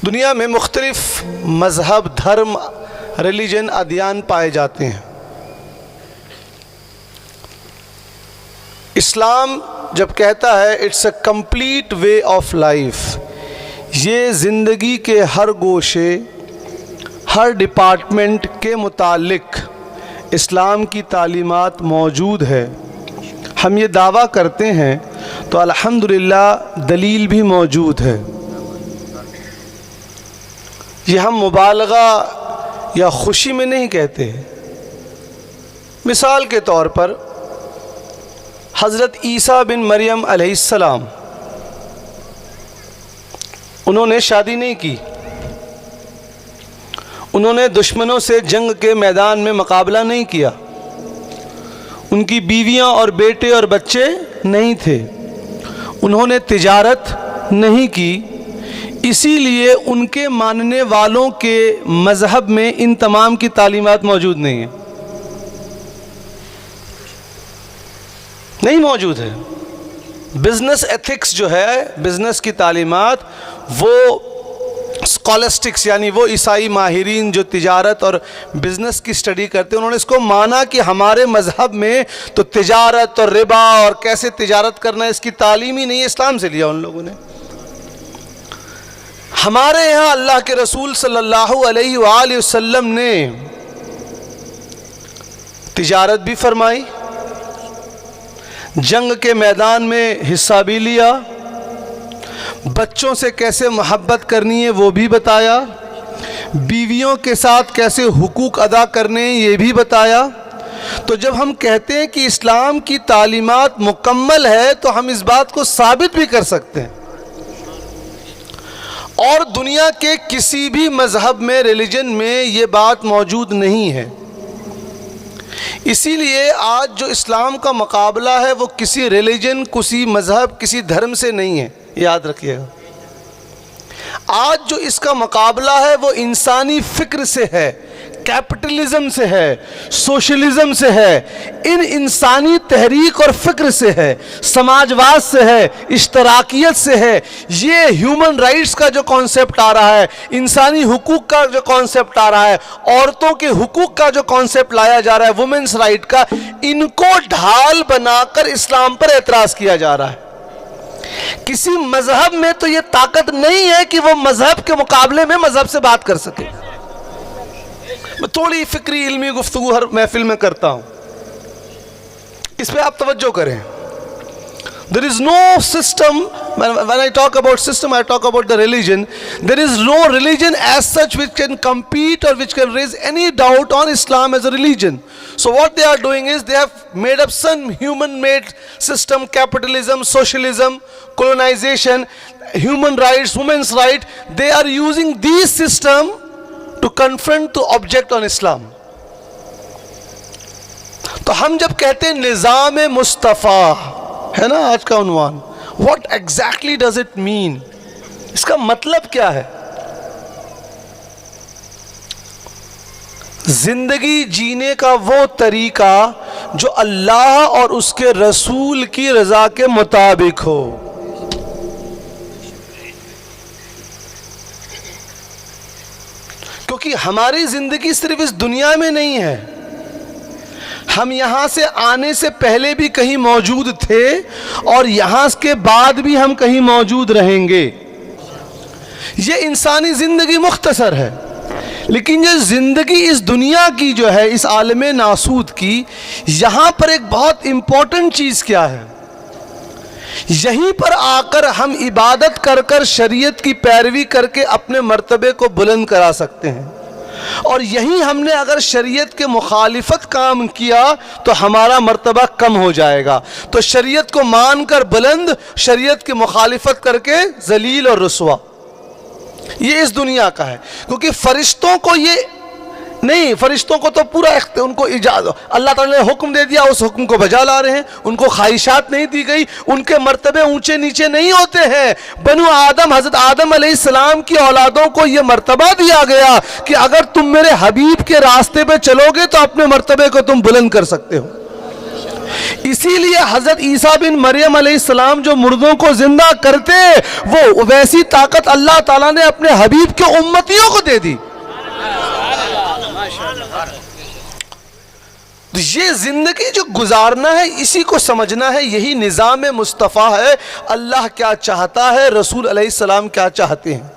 دنیا میں مختلف مذہب، دھرم، ریلیجن، ادیان پائے جاتے ہیں۔ اسلام جب کہتا ہے it's a complete way of life, یہ زندگی کے ہر گوشے، ہر ڈپارٹمنٹ کے متعلق اسلام کی تعلیمات موجود ہے۔ ہم یہ دعویٰ کرتے ہیں تو الحمدللہ دلیل بھی موجود ہے۔ یہ ہم مبالغہ یا خوشی میں نہیں کہتے ہیں۔ مثال کے طور پر حضرت عیسیٰ بن مریم علیہ السلام، انہوں نے شادی نہیں کی، انہوں نے دشمنوں سے جنگ کے میدان میں مقابلہ نہیں کیا، ان کی بیویاں اور بیٹے اور بچے نہیں تھے، انہوں نے تجارت نہیں کی، اسی لیے ان کے ماننے والوں کے مذہب میں ان تمام کی تعلیمات موجود نہیں ہیں، نہیں موجود ہے۔ بزنس ایتھکس جو ہے، بزنس کی تعلیمات، وہ اسکالسٹکس یعنی وہ عیسائی ماہرین جو تجارت اور بزنس کی سٹڈی کرتے ہیں، انہوں نے اس کو مانا کہ ہمارے مذہب میں تو تجارت اور ربا اور کیسے تجارت کرنا ہے اس کی تعلیم ہی نہیں ہے، اسلام سے لیا ان لوگوں نے۔ ہمارے یہاں اللہ کے رسول صلی اللہ علیہ وآلہ وسلم نے تجارت بھی فرمائی، جنگ کے میدان میں حصہ بھی لیا، بچوں سے کیسے محبت کرنی ہے وہ بھی بتایا، بیویوں کے ساتھ کیسے حقوق ادا کرنے ہیں یہ بھی بتایا۔ تو جب ہم کہتے ہیں کہ اسلام کی تعلیمات مکمل ہے تو ہم اس بات کو ثابت بھی کر سکتے ہیں، اور دنیا کے کسی بھی مذہب میں، ریلیجن میں یہ بات موجود نہیں ہے۔ اسی لیے آج جو اسلام کا مقابلہ ہے وہ کسی ریلیجن، کسی مذہب، کسی دھرم سے نہیں ہے، یاد رکھیے گا۔ آج جو اس کا مقابلہ ہے وہ انسانی فکر سے ہے، کیپٹلزم سے ہے، سوشلزم سے ہے، ان انسانی تحریک اور فکر سے ہے، سماجواد سے ہے، اشتراکیت سے ہے۔ یہ ہیومن رائٹس کا جو کانسیپٹ آ رہا ہے، انسانی حقوق کا جو کانسیپٹ آ رہا ہے، عورتوں کے حقوق کا جو کانسیپٹ لایا جا رہا ہے، وومنس رائٹ کا، ان کو ڈھال بنا کر اسلام پر اعتراض کیا جا رہا ہے۔ کسی مذہب میں تو یہ طاقت نہیں ہے کہ وہ مذہب کے مقابلے میں مذہب سے بات کر سکے۔ میں تھوڑی فکری علمی گفتگو ہر محفل میں کرتا ہوں، اس پہ آپ توجہ کریں۔ There is no system, when I talk about system, I talk about the religion. There is no religion as such which can compete or which can raise any doubt on Islam as a religion. So what they are doing is they have made up some human-made system, capitalism, socialism, colonization, human rights, women's rights. They are using these system to confront to object on Islam. تو ہم جب کہتے ہیں نظام مصطفیٰ ہے نا آج کا عنوان، what exactly does it mean؟ اس کا مطلب کیا ہے؟ زندگی جینے کا وہ طریقہ جو اللہ اور اس کے رسول کی رضا کے مطابق ہو۔ کیونکہ ہماری زندگی صرف اس دنیا میں نہیں ہے، ہم یہاں سے آنے سے پہلے بھی کہیں موجود تھے اور یہاں کے بعد بھی ہم کہیں موجود رہیں گے۔ یہ انسانی زندگی مختصر ہے، لیکن یہ زندگی اس دنیا کی جو ہے، اس عالم ناسوت کی، یہاں پر ایک بہت امپورٹنٹ چیز کیا ہے؟ یہیں پر آ کر ہم عبادت کر کر، شریعت کی پیروی کر کے اپنے مرتبے کو بلند کرا سکتے ہیں، اور یہیں ہم نے اگر شریعت کے مخالفت کام کیا تو ہمارا مرتبہ کم ہو جائے گا۔ تو شریعت کو مان کر بلند، شریعت کی مخالفت کر کے ذلیل اور رسوا، یہ اس دنیا کا ہے۔ کیونکہ فرشتوں کو یہ نہیں، فرشتوں کو تو پورا ان کو اجازت اللہ تعالیٰ نے حکم دے دیا، اس حکم کو بجا لا رہے ہیں، ان کو خواہشات نہیں دی گئی، ان کے مرتبے اونچے نیچے نہیں ہوتے ہیں۔ بنو آدم، حضرت آدم علیہ السلام کی اولادوں کو یہ مرتبہ دیا گیا کہ اگر تم میرے حبیب کے راستے پہ چلو گے تو اپنے مرتبے کو تم بلند کر سکتے ہو۔ اسی لیے حضرت عیسیٰ بن مریم علیہ السلام جو مردوں کو زندہ کرتے، وہ ویسی طاقت اللہ تعالیٰ نے اپنے حبیب کے امتیوں کو دے دی۔ یہ زندگی جو گزارنا ہے اسی کو سمجھنا ہے، یہی نظام مصطفیٰ ہے۔ اللہ کیا چاہتا ہے، رسول علیہ السلام کیا چاہتے ہیں۔